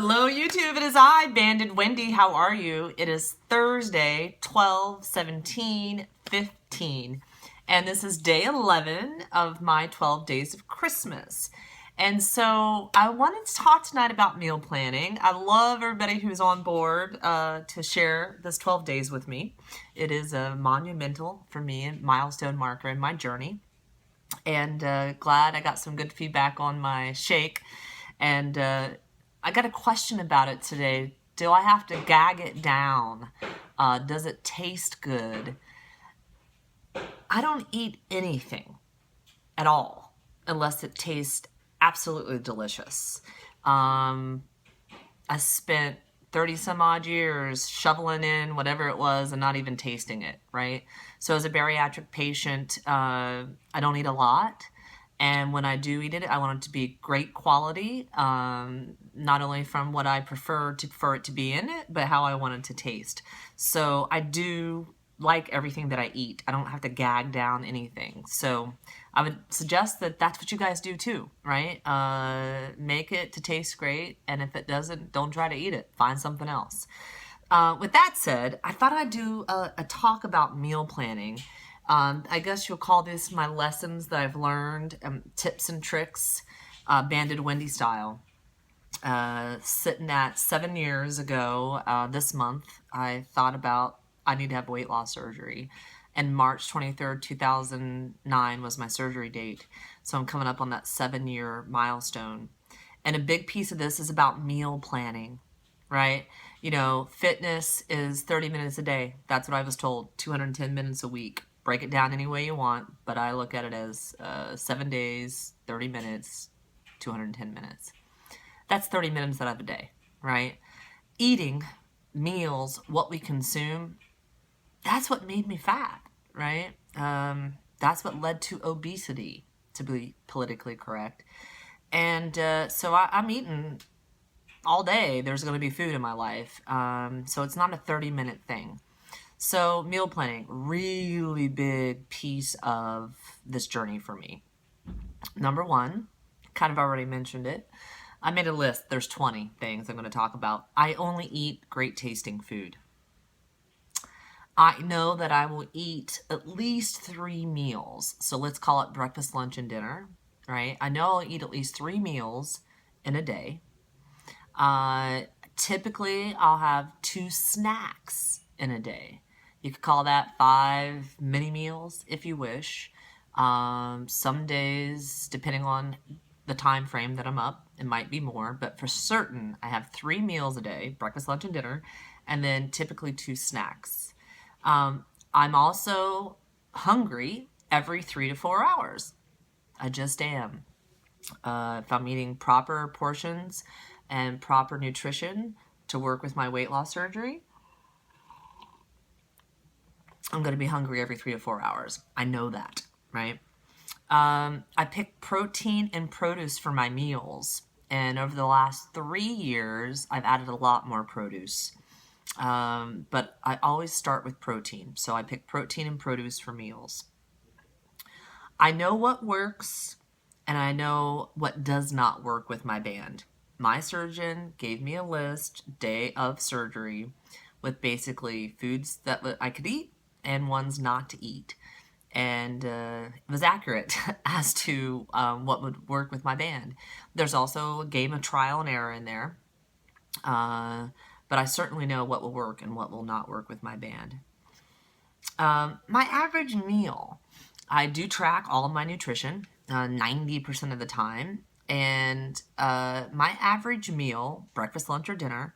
Hello, YouTube. It is I, Banded Wendy. How are you? It is Thursday, 12/17/15, and this is day 11 of my 12 days of Christmas. And so I wanted to talk tonight about meal planning. I love everybody who's on board to share this 12 days with me. It is a monumental for me and milestone marker in my journey. And glad I got some good feedback on my shake. And I got a question about it today. Do I have to gag it down? Does it taste good? I don't eat anything at all unless it tastes absolutely delicious. I spent 30 some odd years shoveling in whatever it was and not even tasting it, right? So as a bariatric patient, I don't eat a lot. And when I do eat it, I want it to be great quality, not only from what I prefer it to be in it, but how I want it to taste. So I do like everything that I eat. I don't have to gag down anything. So I would suggest that that's what you guys do too, right? Make it to taste great, and if it doesn't, don't try to eat it. Find something else. With that said, I thought I'd do a talk about meal planning. I guess you'll call this my lessons that I've learned, tips and tricks, Banded Wendy style. Sitting at 7 years ago, this month, I thought about I need to have weight loss surgery. And March 23rd, 2009 was my surgery date. So I'm coming up on that 7-year milestone. And a big piece of this is about meal planning, right? You know, fitness is 30 minutes a day. That's what I was told, 210 minutes a week. Break it down any way you want, but I look at it as 7 days, 30 minutes, 210 minutes. That's 30 minutes out of a day, right? Eating, meals, what we consume, that's what made me fat, right? That's what led to obesity, to be politically correct. And so I'm eating all day. There's going to be food in my life. So it's not a 30-minute thing. So meal planning, really big piece of this journey for me. Number one, kind of already mentioned it. I made a list. There's 20 things I'm going to talk about. I only eat great tasting food. I know that I will eat at least 3 meals. So let's call it breakfast, lunch, and dinner, right? I know I'll eat at least 3 meals in a day. Typically, I'll have 2 snacks in a day. You could call that 5 mini meals if you wish. Some days, depending on the time frame that I'm up, it might be more, but for certain, I have 3 meals a day, breakfast, lunch, and dinner, and then typically 2 snacks. I'm also hungry every 3 to 4 hours. I just am. If I'm eating proper portions and proper nutrition to work with my weight loss surgery, I'm going to be hungry every 3 to 4 hours. I know that, right? I pick protein and produce for my meals. And over the last 3 years, I've added a lot more produce. But I always start with protein. So I pick protein and produce for meals. I know what works, and I know what does not work with my band. My surgeon gave me a list, day of surgery, with basically foods that I could eat and ones not to eat. And it was accurate as to what would work with my band. There's also a game of trial and error in there. But I certainly know what will work and what will not work with my band. My average meal, I do track all of my nutrition 90% of the time. And my average meal, breakfast, lunch, or dinner,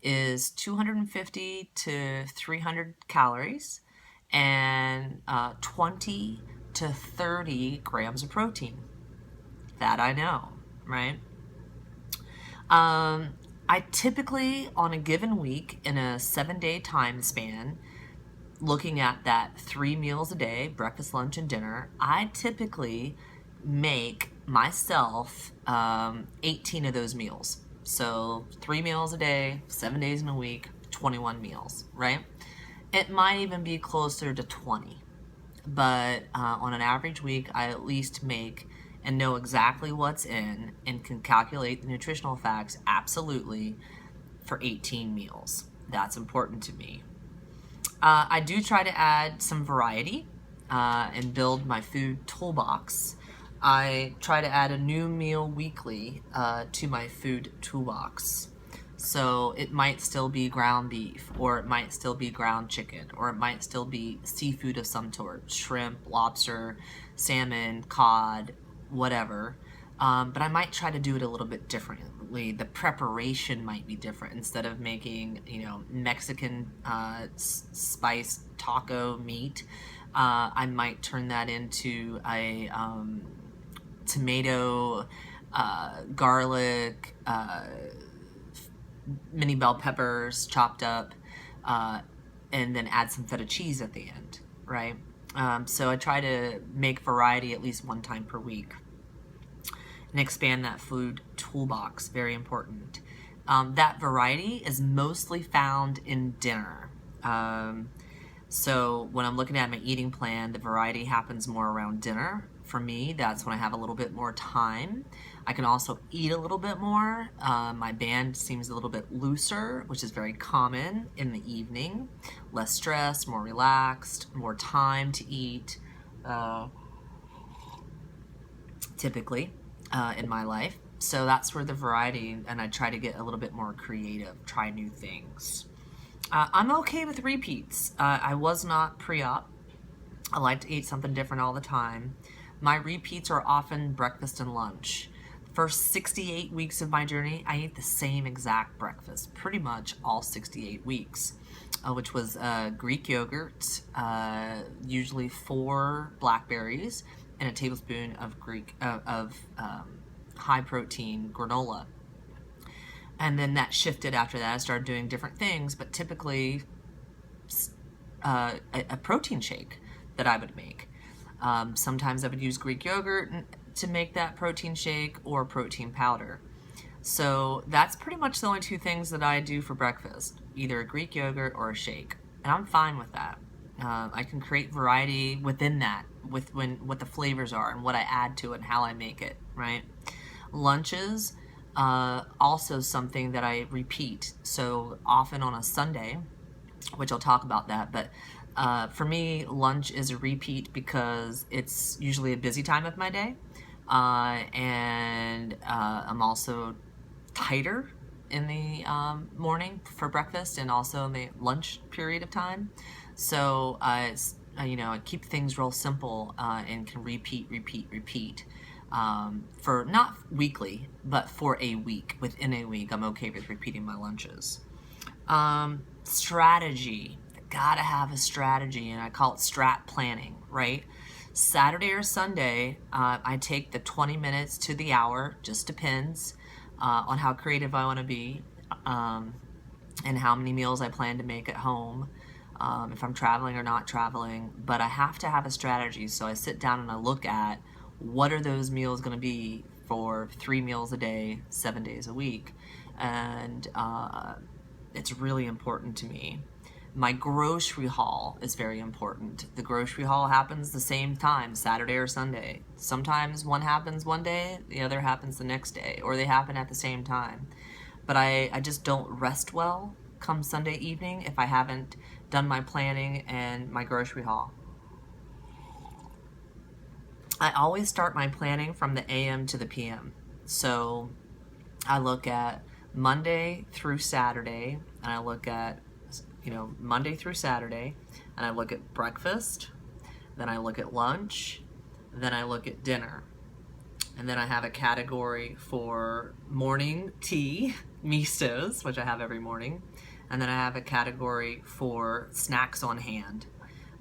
is 250 to 300 calories and 20 to 30 grams of protein. That I know, right? I typically, on a given week, in a 7-day time span, looking at that 3 meals a day, breakfast, lunch, and dinner, I typically make myself 18 of those meals. So 3 meals a day, 7 days in a week, 21 meals, right? It might even be closer to 20. But on an average week, I at least make and know exactly what's in and can calculate the nutritional facts absolutely for 18 meals. That's important to me. I do try to add some variety and build my food toolbox. I try to add a new meal weekly to my food toolbox. So it might still be ground beef, or it might still be ground chicken, or it might still be seafood of some sort, shrimp, lobster, salmon, cod, whatever. But I might try to do it a little bit differently. The preparation might be different. Instead of making, Mexican spice taco meat, I might turn that into a tomato, garlic, mini bell peppers chopped up, and then add some feta cheese at the end, right? So I try to make variety at least one time per week and expand that food toolbox. Very important. That variety is mostly found in dinner. So when I'm looking at my eating plan, the variety happens more around dinner. For me, that's when I have a little bit more time. I can also eat a little bit more. My band seems a little bit looser, which is very common in the evening. Less stressed, more relaxed, more time to eat, typically, in my life. So that's where the variety, and I try to get a little bit more creative, try new things. I'm okay with repeats. I was not pre-op. I like to eat something different all the time. My repeats are often breakfast and lunch. First 68 weeks of my journey, I ate the same exact breakfast, pretty much all 68 weeks, which was Greek yogurt, usually 4 blackberries, and a tablespoon of high protein granola. And then that shifted after that. I started doing different things, but typically a protein shake that I would make. Sometimes I would use Greek yogurt to make that protein shake, or protein powder. So that's pretty much the only 2 things that I do for breakfast, either a Greek yogurt or a shake. And I'm fine with that. I can create variety within that, with what the flavors are and what I add to it and how I make it, right? Lunches, also something that I repeat. So often on a Sunday, which I'll talk about that, but for me, lunch is a repeat because it's usually a busy time of my day, and I'm also tighter in the morning for breakfast and also in the lunch period of time. So I keep things real simple and can repeat. For not weekly, but for a week. Within a week, I'm okay with repeating my lunches. Strategy. Gotta have a strategy, and I call it strat planning, right? Saturday or Sunday, I take the 20 minutes to the hour, just depends on how creative I want to be, and how many meals I plan to make at home, if I'm traveling or not traveling. But I have to have a strategy, so I sit down and I look at what are those meals going to be for 3 meals a day, 7 days a week, and it's really important to me. My grocery haul is very important. The grocery haul happens the same time, Saturday or Sunday. Sometimes one happens one day, the other happens the next day, or they happen at the same time. But I just don't rest well come Sunday evening if I haven't done my planning and my grocery haul. I always start my planning from the AM to the PM. So I look at Monday through Saturday, and I look at Monday through Saturday, and I look at breakfast, then I look at lunch, then I look at dinner. And then I have a category for morning tea, mistos, which I have every morning. And then I have a category for snacks on hand,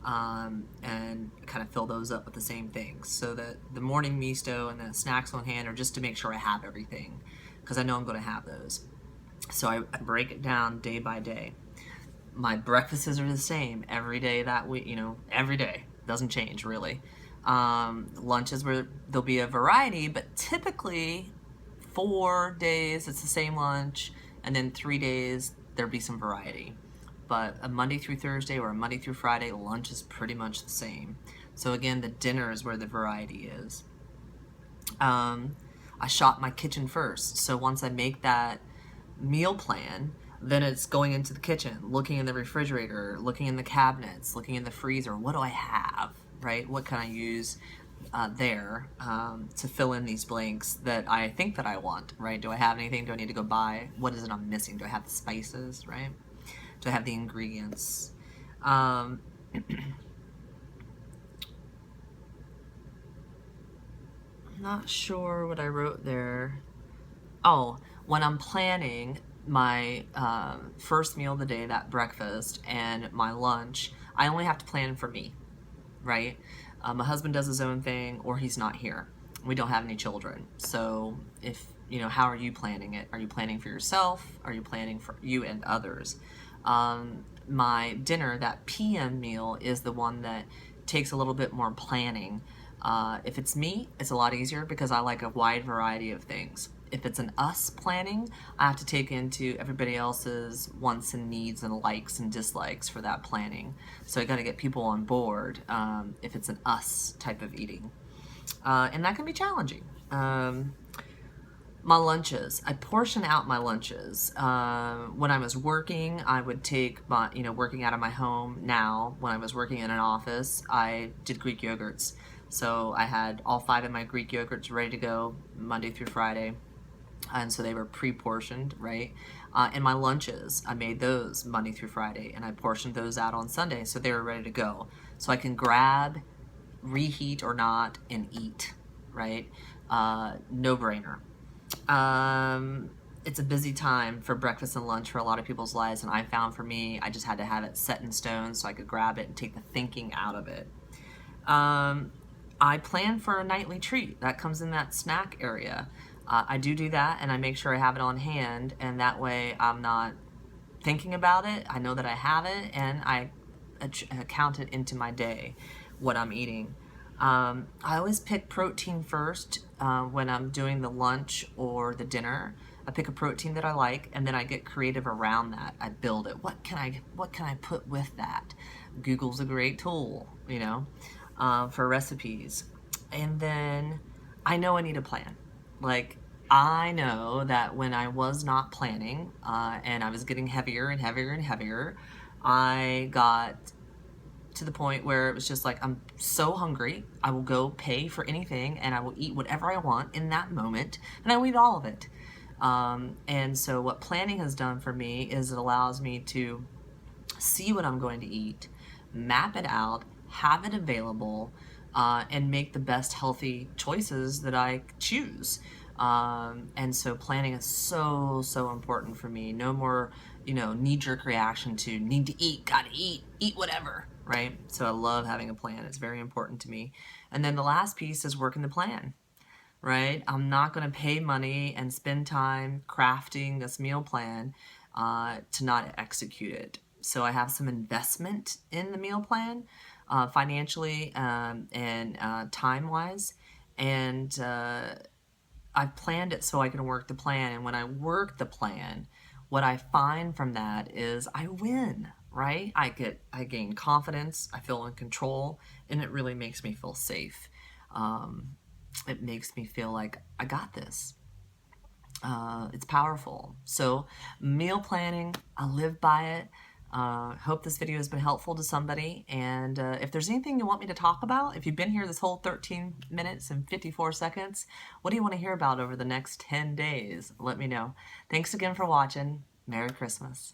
and kind of fill those up with the same things. So that the morning misto and the snacks on hand are just to make sure I have everything, because I know I'm going to have those. So I break it down day by day. My breakfasts are the same every day that week, every day. Doesn't change, really. Lunches, where there'll be a variety, but typically 4 days it's the same lunch, and then 3 days there'll be some variety. But a Monday through Thursday or a Monday through Friday, lunch is pretty much the same. So again, the dinner is where the variety is. I shop my kitchen first. So once I make that meal plan, then it's going into the kitchen, looking in the refrigerator, looking in the cabinets, looking in the freezer. What do I have, right? What can I use there to fill in these blanks that I think that I want, right? Do I have anything? Do I need to go buy? What is it I'm missing? Do I have the spices, right? Do I have the ingredients? I'm not sure what I wrote there. Oh, when I'm planning my first meal of the day, that breakfast, and my lunch, I only have to plan for me, right? My husband does his own thing, or he's not here. We don't have any children. So if, how are you planning it? Are you planning for yourself? Are you planning for you and others? My dinner, that PM meal, is the one that takes a little bit more planning. If it's me, it's a lot easier because I like a wide variety of things. If it's an us planning, I have to take into everybody else's wants and needs and likes and dislikes for that planning. So I got to get people on board if it's an us type of eating. And that can be challenging. My lunches, I portion out my lunches. When I was working, I would take my, working out of my home now, when I was working in an office, I did Greek yogurts. So I had all 5 of my Greek yogurts ready to go Monday through Friday. And so they were pre-portioned, right? And my lunches, I made those Monday through Friday, and I portioned those out on Sunday, so they were ready to go. So I can grab, reheat or not, and eat, right? No brainer. It's a busy time for breakfast and lunch for a lot of people's lives, and I found for me, I just had to have it set in stone so I could grab it and take the thinking out of it. I plan for a nightly treat. That comes in that snack area. I do that, and I make sure I have it on hand, and that way I'm not thinking about it. I know that I have it, and I count it into my day, what I'm eating. I always pick protein first when I'm doing the lunch or the dinner. I pick a protein that I like, and then I get creative around that. I build it. What can I put with that? Google's a great tool, for recipes. And then I know I need a plan. Like, I know that when I was not planning and I was getting heavier and heavier and heavier, I got to the point where it was just like, I'm so hungry, I will go pay for anything and I will eat whatever I want in that moment, and I will eat all of it. And so what planning has done for me is it allows me to see what I'm going to eat, map it out, have it available, and make the best healthy choices that I choose. And so planning is so, so important for me. No more, knee-jerk reaction to need to eat, gotta eat whatever, right? So I love having a plan. It's very important to me. And then the last piece is working the plan, right? I'm not going to pay money and spend time crafting this meal plan to not execute it. So I have some investment in the meal plan, financially and time-wise, and I've planned it so I can work the plan. And when I work the plan, what I find from that is I win, right? I gain confidence, I feel in control, and it really makes me feel safe. It makes me feel like I got this. It's powerful. So meal planning, I live by it. Hope this video has been helpful to somebody. And if there's anything you want me to talk about, if you've been here this whole 13 minutes and 54 seconds, what do you want to hear about over the next 10 days? Let me know. Thanks again for watching. Merry Christmas.